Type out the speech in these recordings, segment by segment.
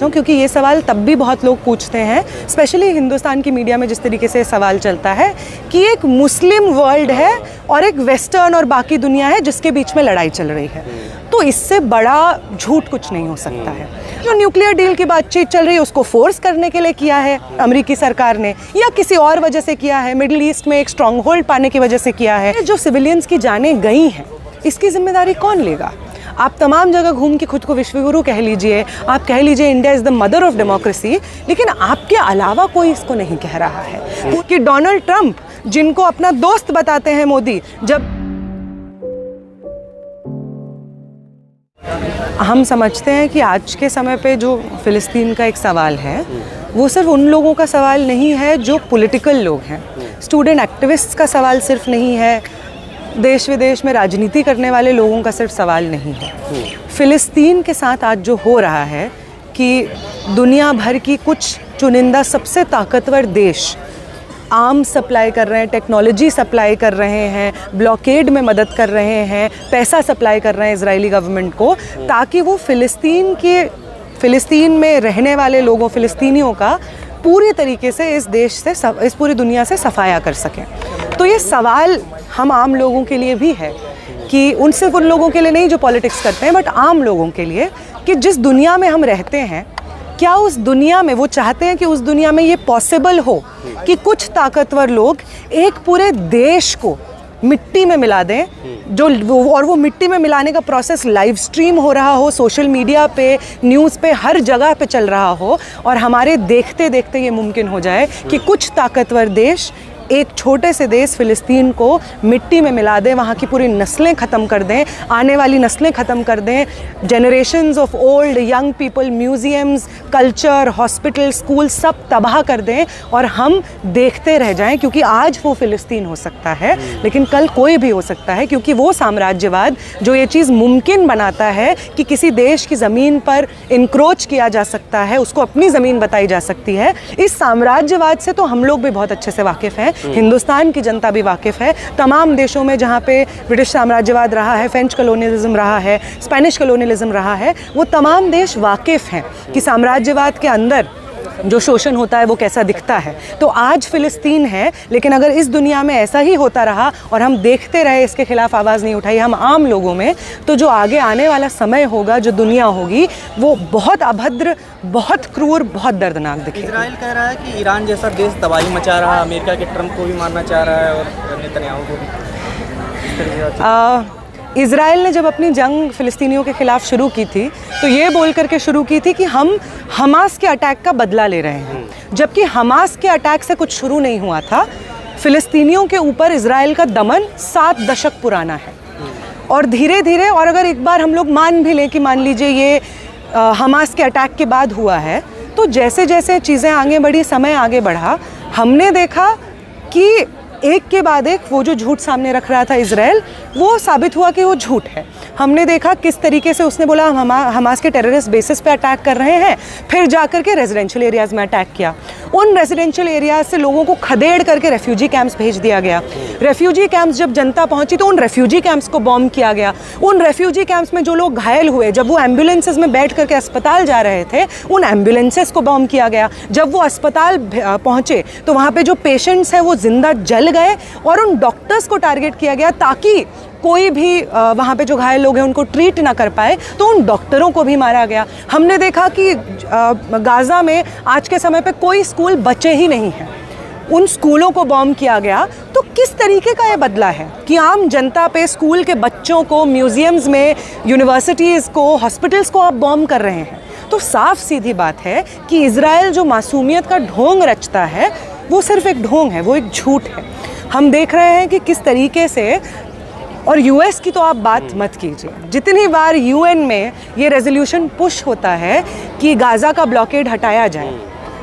पूछता हूँ, क्योंकि ये सवाल तब भी बहुत लोग पूछते हैं, स्पेशली हिंदुस्तान की मीडिया में जिस तरीके से सवाल चलता है कि एक मुस्लिम वर्ल्ड है और एक वेस्टर्न और बाकी दुनिया है जिसके बीच में लड़ाई चल रही है। तो इससे बड़ा झूठ कुछ नहीं हो सकता है। जो न्यूक्लियर डील की बातचीत चल रही है उसको फोर्स करने के लिए किया है अमेरिकी सरकार ने, या किसी और वजह से किया है, मिडिल ईस्ट में एक स्ट्रॉन्ग होल्ड पाने की वजह से किया है। जो सिविलियंस की जानें गई हैं इसकी जिम्मेदारी कौन लेगा? आप तमाम जगह घूम के खुद को विश्वगुरु कह लीजिए, आप कह लीजिए India is the mother of democracy, लेकिन आपके अलावा कोई इसको नहीं कह रहा है। कि डोनाल्ड ट्रंप जिनको अपना दोस्त बताते हैं मोदी, जब हम समझते हैं कि आज के समय पे जो फ़िलिस्तीन का एक सवाल है वो सिर्फ उन लोगों का सवाल नहीं है जो पॉलिटिकल लोग हैं, स्टूडेंट एक्टिविस्ट्स का सवाल सिर्फ नहीं है, देश विदेश में राजनीति करने वाले लोगों का सिर्फ सवाल नहीं है। फ़िलिस्तीन के साथ आज जो हो रहा है कि दुनिया भर की कुछ चुनिंदा सबसे ताकतवर देश आर्म सप्लाई कर रहे हैं, टेक्नोलॉजी सप्लाई कर रहे हैं, ब्लॉकेड में मदद कर रहे हैं, पैसा सप्लाई कर रहे हैं इजरायली गवर्नमेंट को, ताकि वो फ़िलिस्तीन में रहने वाले लोगों, फ़िलिस्तीनियों का पूरी तरीके से इस देश से, इस पूरी दुनिया से सफाया कर सकें। तो ये सवाल हम आम लोगों के लिए भी है कि सिर्फ उन लोगों के लिए नहीं जो पॉलिटिक्स करते हैं, बट आम लोगों के लिए, कि जिस दुनिया में हम रहते हैं क्या उस दुनिया में वो चाहते हैं कि उस दुनिया में ये पॉसिबल हो कि कुछ ताकतवर लोग एक पूरे देश को मिट्टी में मिला दें, और वो मिट्टी में मिलाने का प्रोसेस लाइव स्ट्रीम हो रहा हो, सोशल मीडिया पे, न्यूज़ पे, हर जगह पे चल रहा हो, और हमारे देखते देखते ये मुमकिन हो जाए कि कुछ ताकतवर देश एक छोटे से देश फ़िलिस्तीन को मिट्टी में मिला दें, वहाँ की पूरी नस्लें ख़त्म कर दें, आने वाली नस्लें ख़त्म कर दें, generations of old young people, museums, culture, hospital, school सब तबाह कर दें और हम देखते रह जाएं। क्योंकि आज वो फ़िलिस्तीन हो सकता है, लेकिन कल कोई भी हो सकता है, क्योंकि वो साम्राज्यवाद जो ये चीज़ मुमकिन बनाता है कि किसी देश की ज़मीन पर इंक्रोच किया जा सकता है, उसको अपनी ज़मीन बताई जा सकती है, इस साम्राज्यवाद से तो हम लोग भी बहुत अच्छे से वाकिफ़ हैं, हिंदुस्तान की जनता भी वाकिफ़ है। तमाम देशों में जहाँ पे ब्रिटिश साम्राज्यवाद रहा है, फ्रेंच कॉलोनियलिज्म रहा है, स्पेनिश कॉलोनियलिज्म रहा है, वो तमाम देश वाकिफ़ हैं कि साम्राज्यवाद के अंदर जो शोषण होता है वो कैसा दिखता है। तो आज फ़िलिस्तीन है, लेकिन अगर इस दुनिया में ऐसा ही होता रहा और हम देखते रहे, इसके खिलाफ आवाज़ नहीं उठाई हम आम लोगों में, तो जो आगे आने वाला समय होगा, जो दुनिया होगी, वो बहुत अभद्र, बहुत क्रूर, बहुत दर्दनाक दिखेगी। इजराइल कह रहा है कि ईरान जैसा देश तबाही मचा रहा है, अमेरिका के ट्रंप को भी मारना चाह रहा है और नेतन्याहू को भी। इज़राइल ने जब अपनी जंग फ़िलिस्तीनियों के ख़िलाफ़ शुरू की थी तो ये बोल करके शुरू की थी कि हम हमास के अटैक का बदला ले रहे हैं, जबकि हमास के अटैक से कुछ शुरू नहीं हुआ था। फ़िलिस्तीनियों के ऊपर इज़राइल का दमन 7 दशक पुराना है, और धीरे धीरे, और अगर एक बार हम लोग मान भी लें कि मान लीजिए ये हमास के अटैक के बाद हुआ है, तो जैसे जैसे चीज़ें आगे बढ़ी, समय आगे बढ़ा, हमने देखा कि एक के बाद एक वो जो झूठ सामने रख रहा था इजराइल, वो साबित हुआ कि वो झूठ है। हमने देखा किस तरीके से उसने बोला हम हमास के टेररिस्ट बेसिस पे अटैक कर रहे हैं, फिर जाकर के रेजिडेंशियल एरियाज़ में अटैक किया। उन रेजिडेंशियल एरियाज़ से लोगों को खदेड़ करके रेफ्यूजी कैंप्स भेज दिया गया। रेफ्यूजी कैंप्स जब जनता पहुंची तो उन रेफ्यूजी कैंप्स को बॉम्ब किया गया। उन रेफ्यूजी कैंप्स में जो लोग घायल हुए, जब वो एम्बुलेंसेज में बैठ करके अस्पताल जा रहे थे, उन एम्बुलेंसेज को बॉम्ब किया गया। जब वो अस्पताल पहुँचे तो वहाँ पर जो पेशेंट्स हैं वो जिंदा जल गए, और उन डॉक्टर्स को टारगेट किया गया ताकि कोई भी वहाँ पे जो घायल लोग हैं उनको ट्रीट ना कर पाए, तो उन डॉक्टरों को भी मारा गया। हमने देखा कि गाज़ा में आज के समय पे कोई स्कूल बचे ही नहीं हैं, उन स्कूलों को बॉम्ब किया गया। तो किस तरीके का ये बदला है कि आम जनता पे, स्कूल के बच्चों को, म्यूज़ियम्स में, यूनिवर्सिटीज़ को, हॉस्पिटल्स को आप बॉम्ब कर रहे हैं। तो साफ सीधी बात है कि इजराइल जो मासूमियत का ढोंग रचता है वो सिर्फ एक ढोंग है, वो एक झूठ है। हम देख रहे हैं कि किस तरीके से, और यूएस की तो आप बात मत कीजिए, जितनी बार यूएन में ये रेजोल्यूशन पुश होता है कि गाज़ा का ब्लॉकेड हटाया जाए,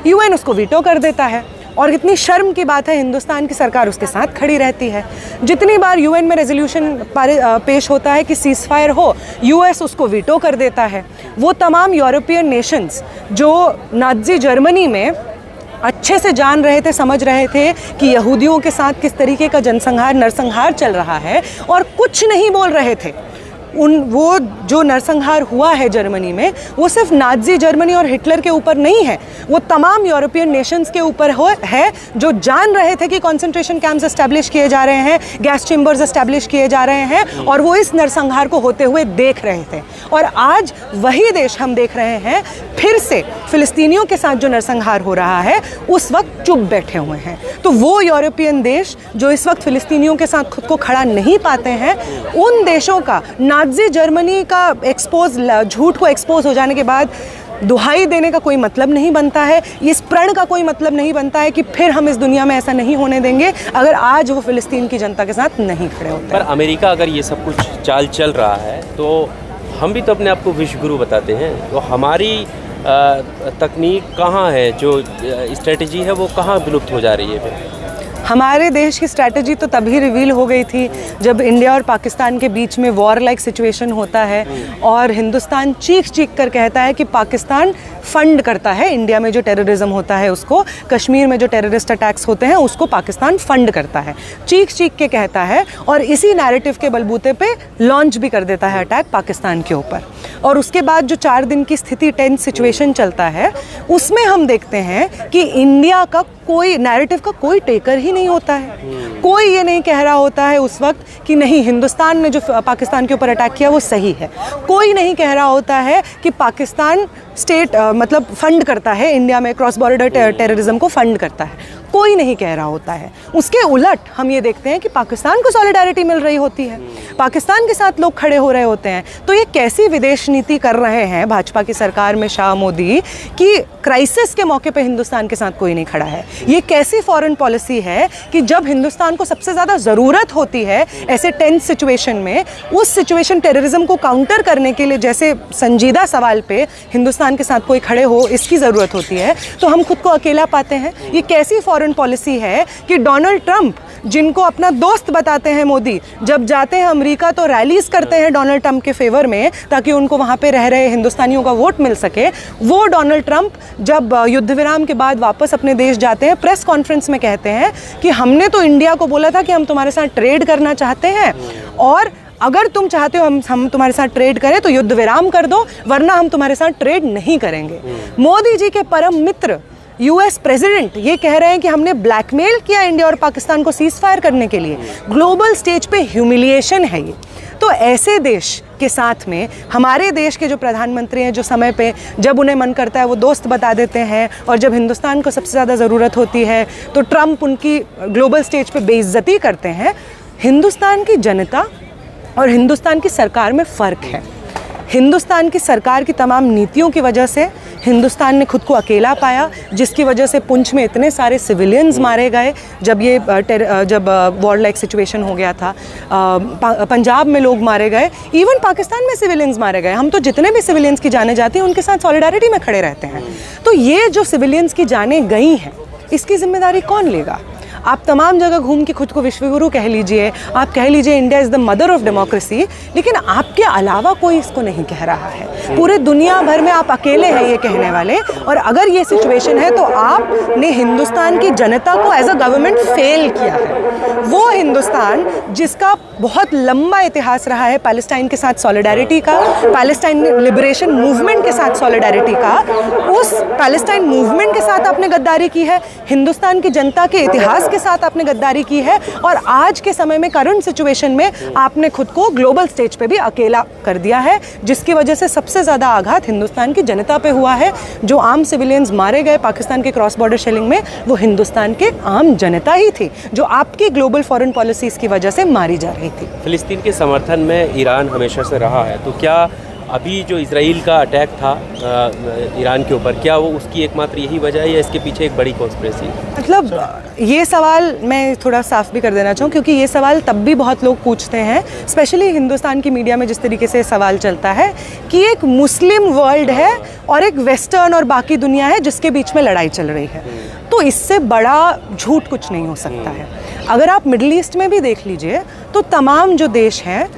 यूएन उसको वीटो कर देता है। और कितनी शर्म की बात है, हिंदुस्तान की सरकार उसके साथ खड़ी रहती है। जितनी बार यूएन में रेजोल्यूशन पेश होता है कि सीज़ फायर हो, यूएस उसको वीटो कर देता है। वो तमाम यूरोपियन नेशंस जो नाज़ी जर्मनी में अच्छे से जान रहे थे, समझ रहे थे कि यहूदियों के साथ किस तरीके का जनसंहार, नरसंहार चल रहा है, और कुछ नहीं बोल रहे थे, वो जो नरसंहार हुआ है जर्मनी में, वो सिर्फ नाज़ी जर्मनी और हिटलर के ऊपर नहीं है, वो तमाम यूरोपियन नेशंस के ऊपर है जो जान रहे थे कि कॉन्सेंट्रेशन कैंप्स एस्टैब्लिश किए जा रहे हैं, गैस चेम्बर्स एस्टैब्लिश किए जा रहे हैं, और वो इस नरसंहार को होते हुए देख रहे थे। और आज वही देश हम देख रहे हैं फिर से फिलिस्तीनियों के साथ जो नरसंहार हो रहा है उस वक्त चुप बैठे हुए हैं। तो वो यूरोपियन देश जो इस वक्त फिलिस्तीनियों के साथ खुद को खड़ा नहीं पाते हैं, उन देशों का नाज़ी जर्मनी का झूठ को एक्सपोज हो जाने के बाद दुहाई देने का कोई मतलब नहीं बनता है, इस प्रण का कोई मतलब नहीं बनता है कि फिर हम इस दुनिया में ऐसा नहीं होने देंगे अगर आज वो फिलिस्तीन की जनता के साथ नहीं खड़े होते। पर अमेरिका अगर ये सब कुछ चाल चल रहा है तो हम भी तो अपने आप को विश्व गुरु बताते हैं, तो हमारी तकनीक कहाँ है, जो स्ट्रेटजी है वो कहाँ विलुप्त हो जा रही है फिर? हमारे देश की स्ट्रैटेजी तो तभी रिवील हो गई थी जब इंडिया और पाकिस्तान के बीच में वॉर लाइक सिचुएशन होता है और हिंदुस्तान चीख चीख कर कहता है कि पाकिस्तान फंड करता है इंडिया में जो टेररिज्म होता है उसको, कश्मीर में जो टेररिस्ट अटैक्स होते हैं उसको पाकिस्तान फंड करता है, चीख चीख के कहता है, और इसी नैरेटिव के बलबूते पे लॉन्च भी कर देता है अटैक पाकिस्तान के ऊपर। और उसके बाद जो 4 दिन की स्थिति टेंस सिचुएशन चलता है उसमें हम देखते हैं कि इंडिया का कोई नैरेटिव का कोई टेकर ही नहीं होता है। कोई ये नहीं कह रहा होता है उस वक्त कि नहीं, हिंदुस्तान ने जो पाकिस्तान के ऊपर अटैक किया वो सही है। कोई नहीं कह रहा होता है कि पाकिस्तान स्टेट मतलब फंड करता है इंडिया में क्रॉस बॉर्डर टेररिज्म को फंड करता है, कोई नहीं कह रहा होता है। उसके उलट हम ये देखते हैं कि पाकिस्तान को सॉलिडारिटी मिल रही होती है, पाकिस्तान के साथ लोग खड़े हो रहे होते हैं। तो ये कैसी विदेश नीति कर रहे हैं भाजपा की सरकार में शाह मोदी कि क्राइसिस के मौके पे हिंदुस्तान के साथ कोई नहीं खड़ा है? ये कैसी फॉरेन पॉलिसी है कि जब हिंदुस्तान को सबसे ज़्यादा ज़रूरत होती है ऐसे टेंस सिचुएशन में, उस सिचुएशन टेररिज्म को काउंटर करने के लिए जैसे संजीदा सवाल पे हिंदुस्तान के साथ कोई खड़े हो इसकी ज़रूरत होती है, तो हम खुद को अकेला पाते हैं। ये कैसी फॉरेन पॉलिसी है कि डोनाल्ड ट्रंप, जिनको अपना दोस्त बताते हैं मोदी, जब जाते हैं अमेरिका तो रैलीज करते हैं डोनाल्ड ट्रंप के फेवर में ताकि उनको वहाँ पे रह रहे हिंदुस्तानियों का वोट मिल सके। वो डोनाल्ड ट्रंप जब युद्ध विराम के बाद वापस अपने देश जाते हैं, प्रेस कॉन्फ्रेंस में कहते हैं कि हमने तो इंडिया को बोला था कि हम तुम्हारे साथ ट्रेड करना चाहते हैं, और अगर तुम चाहते हो हम तुम्हारे साथ ट्रेड करें तो युद्ध विराम कर दो, वरना हम तुम्हारे साथ ट्रेड नहीं करेंगे। मोदी जी के परम मित्र यूएस प्रेसिडेंट ये कह रहे हैं कि हमने ब्लैकमेल किया इंडिया और पाकिस्तान को सीज फायर करने के लिए। ग्लोबल स्टेज पे ह्यूमिलिएशन है ये। तो ऐसे देश के साथ में हमारे देश के जो प्रधानमंत्री हैं, जो समय पे जब उन्हें मन करता है वो दोस्त बता देते हैं, और जब हिंदुस्तान को सबसे ज़्यादा ज़रूरत होती है तो ट्रंप उनकी ग्लोबल स्टेज पे बेइज्जती करते हैं। हिंदुस्तान की जनता और हिंदुस्तान की सरकार में फ़र्क है। हिंदुस्तान की सरकार की तमाम नीतियों की वजह से हिंदुस्तान ने खुद को अकेला पाया, जिसकी वजह से पुंछ में इतने सारे सिविलियंस मारे गए जब वॉर लाइक सिचुएशन हो गया था। पंजाब में लोग मारे गए, इवन पाकिस्तान में सिविलियंस मारे गए। हम तो जितने भी सिविलियंस की जानें जाती हैं उनके साथ सॉलिडारिटी में खड़े रहते हैं। तो ये जो सिविलियंस की जानें गई हैं इसकी जिम्मेदारी कौन लेगा? आप तमाम जगह घूम के खुद को विश्वगुरु कह लीजिए, आप कह लीजिए India is the mother of democracy, लेकिन आपके अलावा कोई इसको नहीं कह रहा है। पूरे दुनिया भर में आप अकेले हैं ये कहने वाले। और अगर ये सिचुएशन है तो आपने हिंदुस्तान की जनता को एज अ गवर्नमेंट फेल किया है। वो हिंदुस्तान जिसका बहुत लंबा इतिहास रहा है पैलेस्टाइन के साथ सॉलिडारिटी का, पैलेस्टाइन लिबरेशन मूवमेंट के साथ सॉलिडारिटी का, उस पैलेस्टाइन मूवमेंट के साथ आपने गद्दारी की है, हिंदुस्तान की जनता के इतिहास के साथ आपने गद्दारी की है, और आज के समय में करंट सिचुएशन में आपने खुद को ग्लोबल स्टेज पे भी अकेला कर दिया है, जिसकी वजह से सबसे ज़्यादा आघात हिंदुस्तान की जनता पे हुआ है। जो आम सिविलियंस मारे गए पाकिस्तान के क्रॉस बॉर्डर शेलिंग में, वो हिंदुस्तान के आम जनता ही थी जो आपकी ग्लोबल फॉरेन पॉलिसीज़ की वजह से मारी जा रही थी। फिलिस्तीन के समर्थन में ईरान हमेशा से रहा है, तो क्या अभी जो इजराइल का अटैक था ईरान के ऊपर, क्या वो उसकी एकमात्र यही वजह है या इसके पीछे एक बड़ी कॉन्स्पिरेसी? मतलब ये सवाल मैं थोड़ा साफ भी कर देना चाहूँ, क्योंकि ये सवाल तब भी बहुत लोग पूछते हैं, स्पेशली हिंदुस्तान की मीडिया में जिस तरीके से सवाल चलता है कि एक मुस्लिम वर्ल्ड है और एक वेस्टर्न और बाकी दुनिया है जिसके बीच में लड़ाई चल रही है। तो इससे बड़ा झूठ कुछ नहीं हो सकता है। अगर आप मिडिल ईस्ट में भी देख लीजिए तो तमाम जो देश हैं,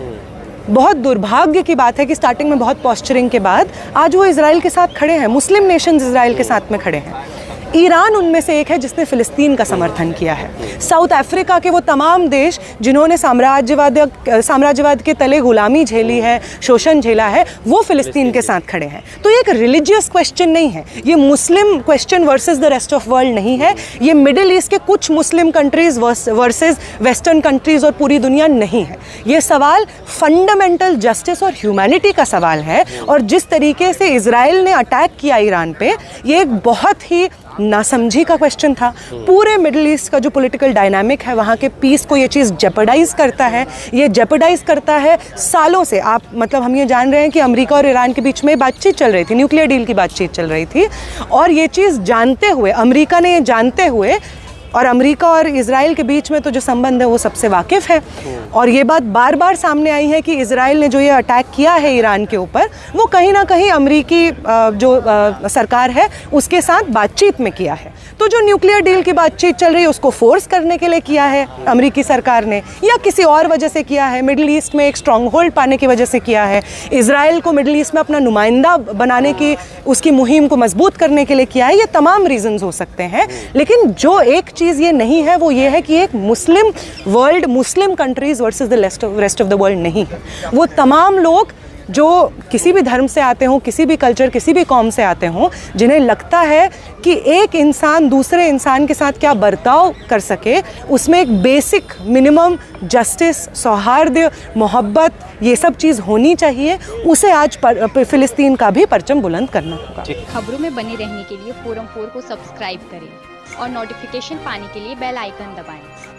बहुत दुर्भाग्य की बात है कि स्टार्टिंग में बहुत पॉस्चरिंग के बाद आज वो इजराइल के साथ खड़े हैं, मुस्लिम नेशंस इजराइल के साथ में खड़े हैं। ईरान उनमें से एक है जिसने फ़िलिस्तीन का समर्थन किया है। साउथ अफ्रीका के वो तमाम देश जिन्होंने साम्राज्यवाद के तले गुलामी झेली है, शोषण झेला है, वो फ़िलिस्तीन के साथ खड़े हैं। तो ये एक रिलीजियस क्वेश्चन नहीं है, ये Muslim question versus the rest of world नहीं है, ये मिडिल ईस्ट के कुछ Muslim countries versus western countries और पूरी दुनिया नहीं है। ये सवाल फंडामेंटल जस्टिस और ह्यूमैनिटी का सवाल है। और जिस तरीके से इजराइल ने अटैक किया ईरान पे, ये एक बहुत ही नासमझी का क्वेश्चन था। पूरे मिडिल ईस्ट का जो पॉलिटिकल डायनामिक है, वहाँ के पीस को ये चीज़ जेपरडाइज करता है। ये जेपरडाइज करता है सालों से। आप मतलब हम ये जान रहे हैं कि अमेरिका और ईरान के बीच में बातचीत चल रही थी, न्यूक्लियर डील की बातचीत चल रही थी, और ये चीज़ जानते हुए, अमेरिका ने ये जानते हुए, और अमेरिका और इजराइल के बीच में तो जो संबंध है वो सबसे वाकिफ़ है, और ये बात बार बार सामने आई है कि इजराइल ने जो ये अटैक किया है ईरान के ऊपर, वो कहीं ना कहीं अमेरिकी जो सरकार है उसके साथ बातचीत में किया है। तो जो न्यूक्लियर डील की बातचीत चल रही है उसको फोर्स करने के लिए किया है अमेरिकी सरकार ने, या किसी और वजह से किया है, मिडिल ईस्ट में एक स्ट्रॉन्ग होल्ड पाने की वजह से किया है, इजराइल को मिडिल ईस्ट में अपना नुमाइंदा बनाने की, उसकी मुहिम को मजबूत करने के लिए किया है। ये तमाम रीजंस हो सकते हैं, लेकिन जो एक चीज़ ये नहीं है वो ये है कि एक Muslim world, Muslim countries versus the rest of the world नहीं है। वो तमाम लोग जो किसी भी धर्म से आते हों, किसी भी कल्चर, किसी भी कौम से आते हों, जिन्हें लगता है कि एक इंसान दूसरे इंसान के साथ क्या बर्ताव कर सके, उसमें एक बेसिक मिनिमम जस्टिस, सौहार्द, मोहब्बत, ये सब चीज़ होनी चाहिए, उसे आज फ़िलिस्तीन का भी परचम बुलंद करना होगा। खबरों में बने रहने के लिए फोरम 4 को सब्सक्राइब करें और नोटिफिकेशन पाने के लिए बेल आइकन दबाएं।